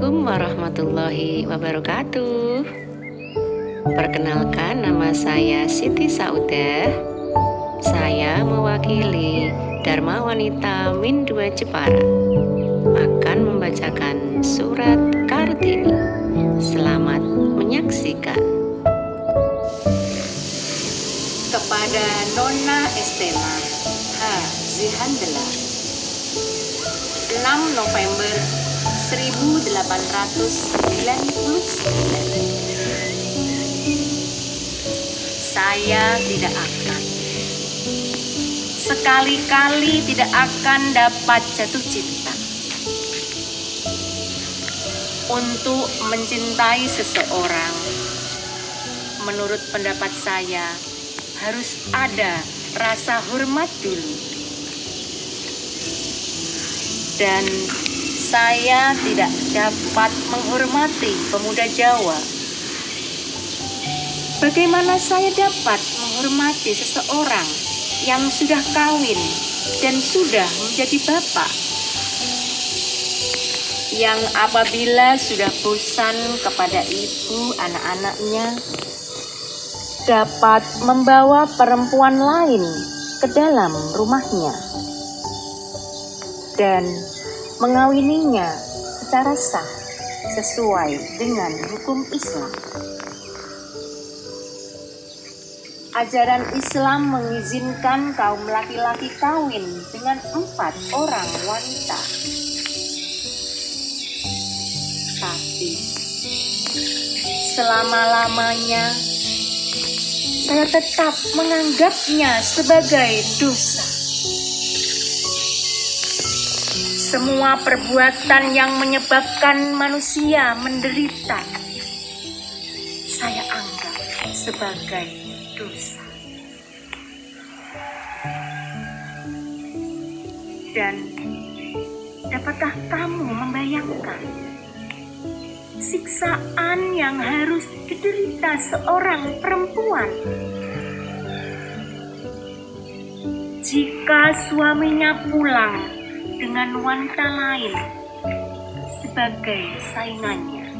Assalamualaikum warahmatullahi wabarakatuh. Perkenalkan, nama saya Siti Saudah. Saya mewakili Dharma Wanita Min 2 Jepara akan membacakan surat Kartini. Selamat menyaksikan. Kepada Nona Estela H. Zihandela, 6 November 1899. Saya tidak akan, sekali-kali tidak akan dapat jatuh cinta. Untuk mencintai seseorang, menurut pendapat saya, harus ada rasa hormat dulu. Dan saya tidak dapat menghormati pemuda Jawa. Bagaimana saya dapat menghormati seseorang yang sudah kawin dan sudah menjadi bapak? Yang apabila sudah bosan kepada ibu anak-anaknya, dapat membawa perempuan lain ke dalam rumahnya dan mengawininya secara sah sesuai dengan hukum Islam. Ajaran Islam mengizinkan kaum laki-laki kawin dengan 4 orang wanita. Tapi selama-lamanya saya tetap menganggapnya sebagai dosa. Semua perbuatan yang menyebabkan manusia menderita, saya anggap sebagai dosa. Dan dapatkah kamu membayangkan siksaan yang harus diderita seorang perempuan jika suaminya pulang dengan wanita lain sebagai saingannya,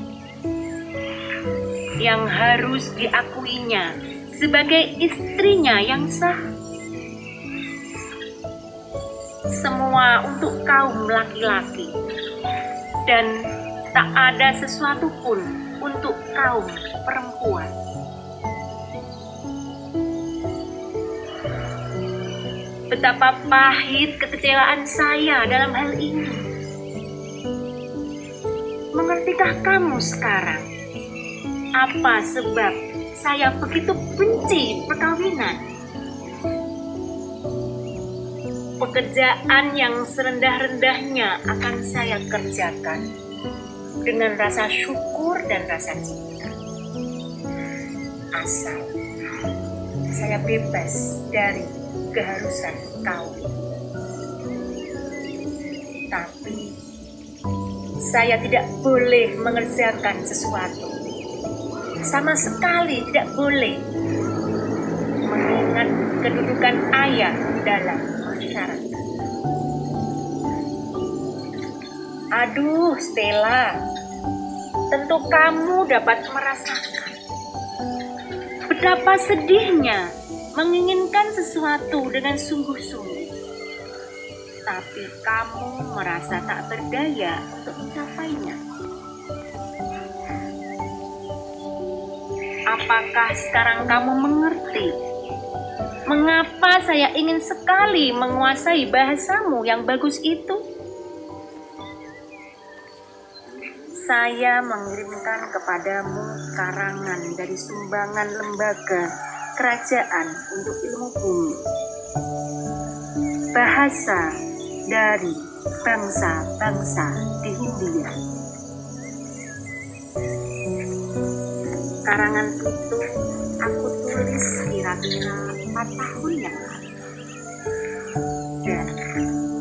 yang harus diakuinya sebagai istrinya yang sah? Semua untuk kaum laki-laki, dan tak ada sesuatu pun untuk kaum perempuan. Betapa pahit kekecewaan saya dalam hal ini. Mengertikah kamu sekarang apa sebab saya begitu benci perkawinan? Pekerjaan yang serendah-rendahnya akan saya kerjakan dengan rasa syukur dan rasa cinta, asal saya bebas dari keharusan kawin. Tapi saya tidak boleh mengerjakan sesuatu, sama sekali tidak boleh, mengingat kedudukan ayah dalam masyarakat. Aduh Stella, tentu kamu dapat merasakan betapa sedihnya menginginkan sesuatu dengan sungguh-sungguh, tapi kamu merasa tak berdaya untuk mencapainya. Apakah sekarang kamu mengerti mengapa saya ingin sekali menguasai bahasamu yang bagus itu? Saya mengirimkan kepadamu karangan dari sumbangan lembaga kerajaan untuk ilmu bumi, bahasa dari bangsa-bangsa di Hindia. Karangan itu aku tulis kira-kira 4 tahun yang lalu, dan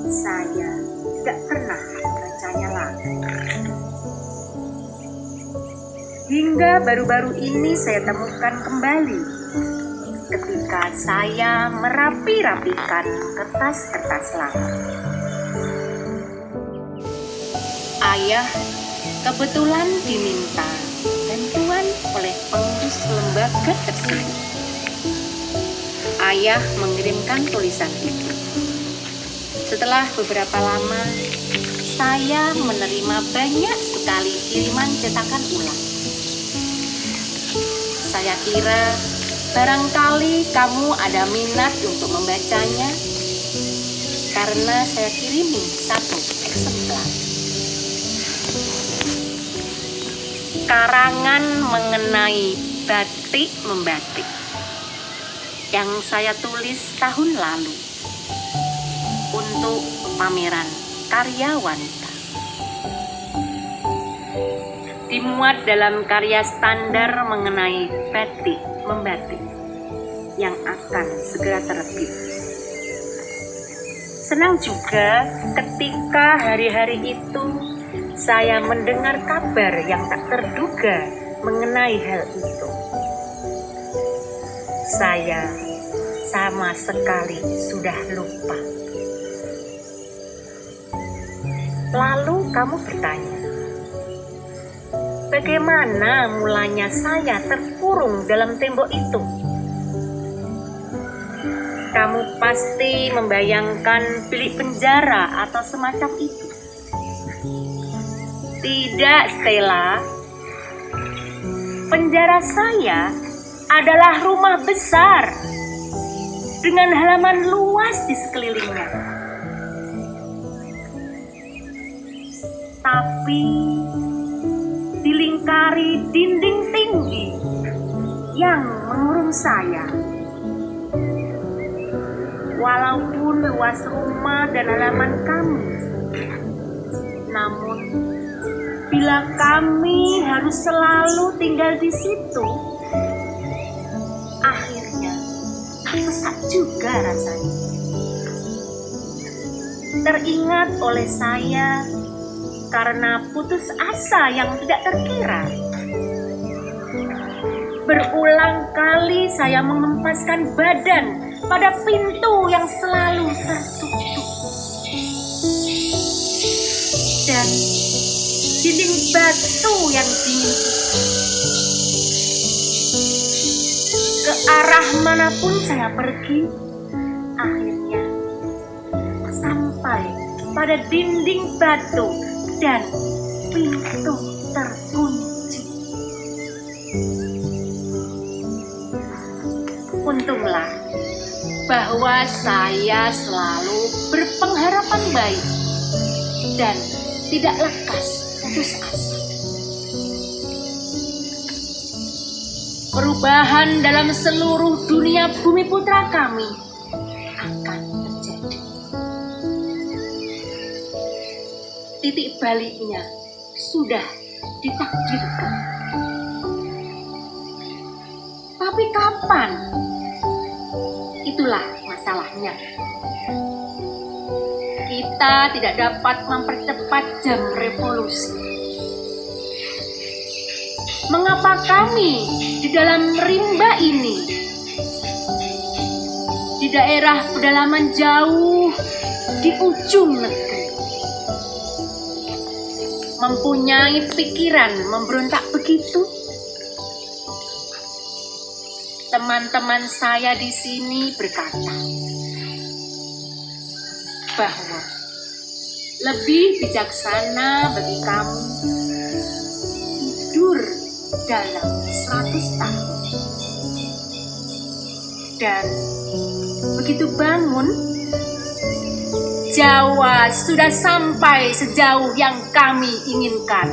saya tidak pernah membacanya lagi. Hingga baru-baru ini saya temukan kembali ketika saya merapi-rapikan kertas-kertas lama. Ayah kebetulan diminta bantuan oleh pengurus lembaga tersebut. Ayah mengirimkan tulisan itu. Setelah beberapa lama, saya menerima banyak sekali kiriman cetakan ulang. Saya kira barangkali kamu ada minat untuk membacanya, karena saya kirimi satu eksemplar. Karangan mengenai batik membatik yang saya tulis tahun lalu untuk pameran karya wanita. Dimuat dalam karya standar mengenai batik membatik yang akan segera terbit. Senang juga ketika hari-hari itu saya mendengar kabar yang tak terduga mengenai hal itu. Saya sama sekali sudah lupa. Lalu kamu bertanya, bagaimana mulanya saya terkurung dalam tembok itu? Kamu pasti membayangkan bilik penjara atau semacam itu. Tidak, Stella. Penjara saya adalah rumah besar dengan halaman luas di sekelilingnya. Tapi dilingkari dinding tinggi yang mengurung saya. Walaupun luas rumah dan halaman kami, namun bila kami harus selalu tinggal di situ, akhirnya sesak juga rasanya. Teringat oleh saya karena putus asa yang tidak terkira. Berulang kali saya mengempaskan badan pada pintu yang selalu tertutup. Dan dinding batu yang dingin itu. Ke arah manapun saya pergi, akhirnya sampai pada dinding batu dan pintu terkunci. Untunglah bahwa saya selalu berpengharapan baik dan tidak lekas putus asa. Perubahan dalam seluruh dunia bumi putra kami akan terjadi. Titik baliknya sudah ditakdirkan. Tapi kapan? Itulah masalahnya. Kita tidak dapat mempercepat jam revolusi. Mengapa kami di dalam rimba ini, di daerah pedalaman jauh di ujung negeri, mempunyai pikiran memberontak begitu? Teman-teman saya di sini berkata bahwa lebih bijaksana bagi kamu tidur dalam 100 tahun. Dan begitu bangun, Jawa sudah sampai sejauh yang kami inginkan.